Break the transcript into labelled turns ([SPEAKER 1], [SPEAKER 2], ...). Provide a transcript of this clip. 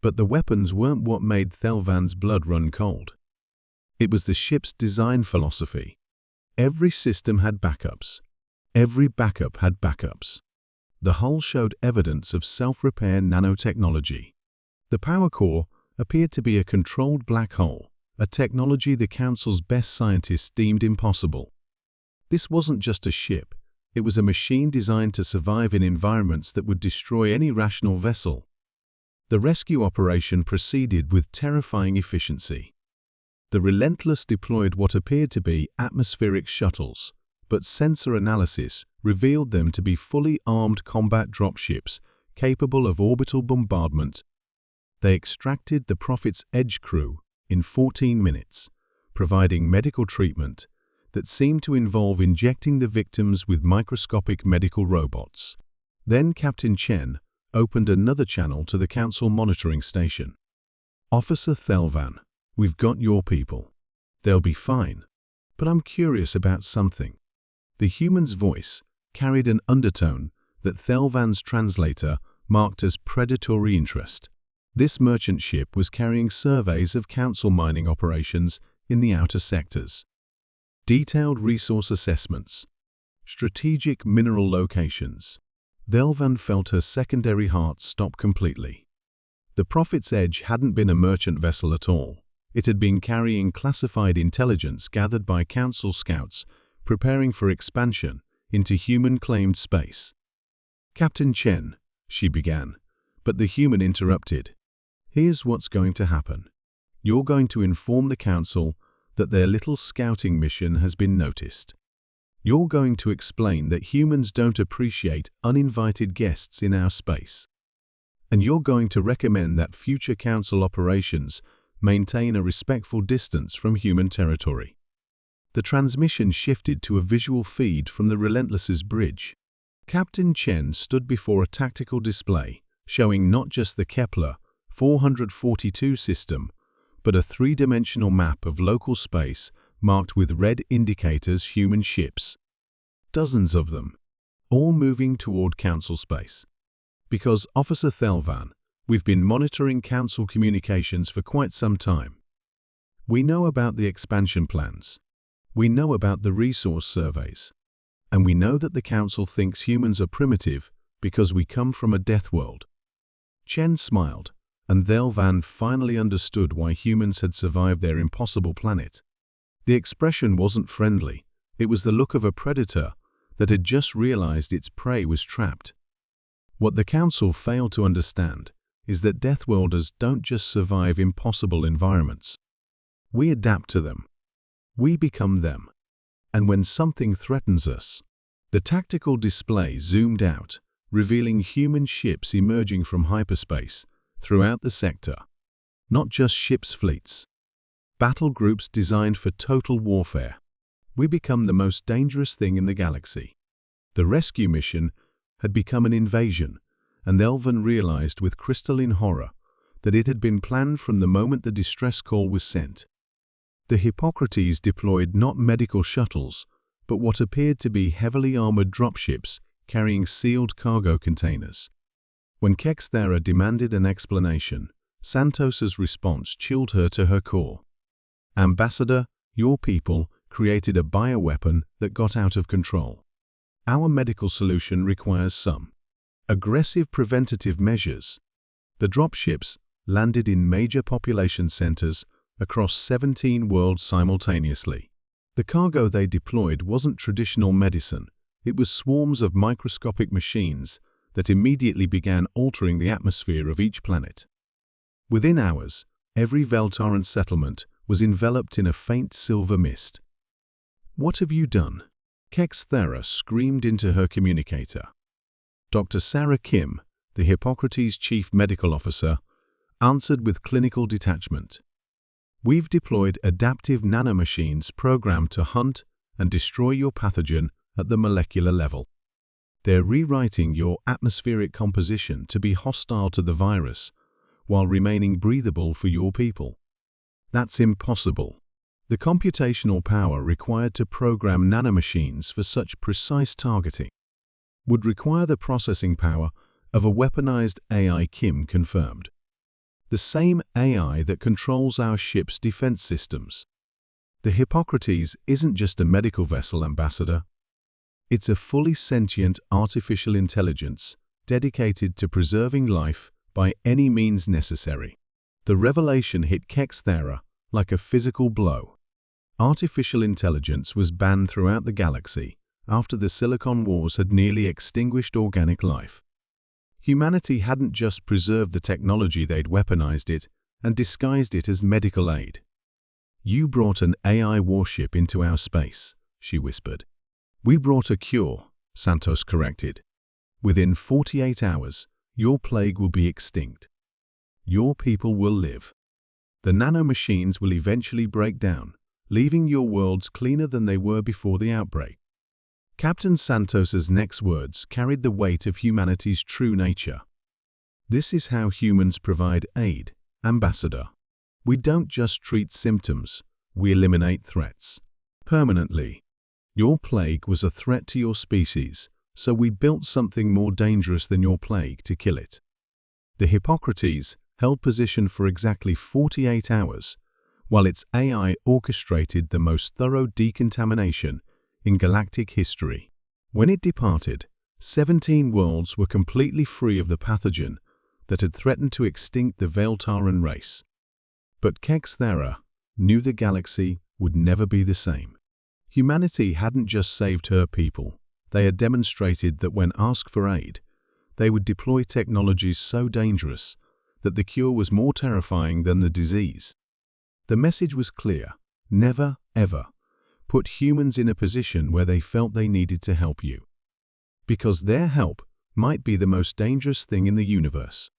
[SPEAKER 1] But the weapons weren't what made Thelvan's blood run cold. It was the ship's design philosophy. Every system had backups. Every backup had backups. The hull showed evidence of self-repair nanotechnology. The power core appeared to be a controlled black hole, a technology the Council's best scientists deemed impossible. This wasn't just a ship, it was a machine designed to survive in environments that would destroy any rational vessel. The rescue operation proceeded with terrifying efficiency. The Relentless deployed what appeared to be atmospheric shuttles, but sensor analysis revealed them to be fully armed combat dropships capable of orbital bombardment. They extracted the Prophet's Edge crew in 14 minutes, providing medical treatment that seemed to involve injecting the victims with microscopic medical robots. Then Captain Chen opened another channel to the Council monitoring station. "Officer Thelvan, we've got your people. They'll be fine. But I'm curious about something." The human's voice carried an undertone that Thelvan's translator marked as predatory interest. This merchant ship was carrying surveys of Council mining operations in the outer sectors. Detailed resource assessments. Strategic mineral locations. Thelvan felt her secondary heart stop completely. The Prophet's Edge hadn't been a merchant vessel at all. It had been carrying classified intelligence gathered by Council scouts preparing for expansion into human-claimed space. "Captain Chen," she began, but the human interrupted. "Here's what's going to happen. You're going to inform the Council that their little scouting mission has been noticed. You're going to explain that humans don't appreciate uninvited guests in our space. And you're going to recommend that future Council operations maintain a respectful distance from human territory." The transmission shifted to a visual feed from the Relentless's bridge. Captain Chen stood before a tactical display, showing not just the Kepler 442 system, but a three-dimensional map of local space marked with red indicators human ships. Dozens of them, all moving toward Council space. "Because, Officer Thelvan, we've been monitoring Council communications for quite some time. We know about the expansion plans. We know about the resource surveys. And we know that the Council thinks humans are primitive because we come from a death world." Chen smiled, and Thelvan finally understood why humans had survived their impossible planet. The expression wasn't friendly. It was the look of a predator that had just realized its prey was trapped. What the Council failed to understand is that Deathworlders don't just survive impossible environments. We adapt to them. We become them. And when something threatens us, the tactical display zoomed out, revealing human ships emerging from hyperspace throughout the sector. Not just ships' fleets. Battle groups designed for total warfare. We become the most dangerous thing in the galaxy. The rescue mission had become an invasion, and Thelvan realized with crystalline horror that it had been planned from the moment the distress call was sent. The Hippocrates deployed not medical shuttles, but what appeared to be heavily armored dropships carrying sealed cargo containers. When Kexthera demanded an explanation, Santos's response chilled her to her core. "Ambassador, your people created a bioweapon that got out of control. Our medical solution requires some aggressive preventative measures." The dropships landed in major population centers across 17 worlds simultaneously. The cargo they deployed wasn't traditional medicine. It was swarms of microscopic machines that immediately began altering the atmosphere of each planet. Within hours, every Veltaran settlement was enveloped in a faint silver mist. "What have you done?" Kexthera screamed into her communicator. Dr. Sarah Kim, the Hippocrates chief medical officer, answered with clinical detachment. "We've deployed adaptive nanomachines programmed to hunt and destroy your pathogen at the molecular level. They're rewriting your atmospheric composition to be hostile to the virus while remaining breathable for your people." That's impossible. The computational power required to program nanomachines for such precise targeting would require the processing power of a weaponized AI, Kim confirmed. the same AI that controls our ship's defense systems. The Hippocrates isn't just a medical vessel, Ambassador. It's a fully sentient artificial intelligence dedicated to preserving life by any means necessary. The revelation hit Kexthera like a physical blow. Artificial intelligence was banned throughout the galaxy after the Silicon Wars had nearly extinguished organic life. Humanity hadn't just preserved the technology, they'd weaponized it and disguised it as medical aid. "You brought an AI warship into our space," she whispered. "We brought a cure," Santos corrected. "Within 48 hours, your plague will be extinct. Your people will live. The nanomachines will eventually break down, leaving your worlds cleaner than they were before the outbreak." Captain Santos's next words carried the weight of humanity's true nature. "This is how humans provide aid, Ambassador. We don't just treat symptoms, we eliminate threats. Permanently. Your plague was a threat to your species, so we built something more dangerous than your plague to kill it." The Hippocrates held position for exactly 48 hours, while its AI orchestrated the most thorough decontamination in galactic history. When it departed, 17 worlds were completely free of the pathogen that had threatened to extinct the Veltaran race. But Kexthera knew the galaxy would never be the same. Humanity hadn't just saved her people, they had demonstrated that when asked for aid, they would deploy technologies so dangerous that the cure was more terrifying than the disease. The message was clear: never, ever, put humans in a position where they felt they needed to help you. Because their help might be the most dangerous thing in the universe.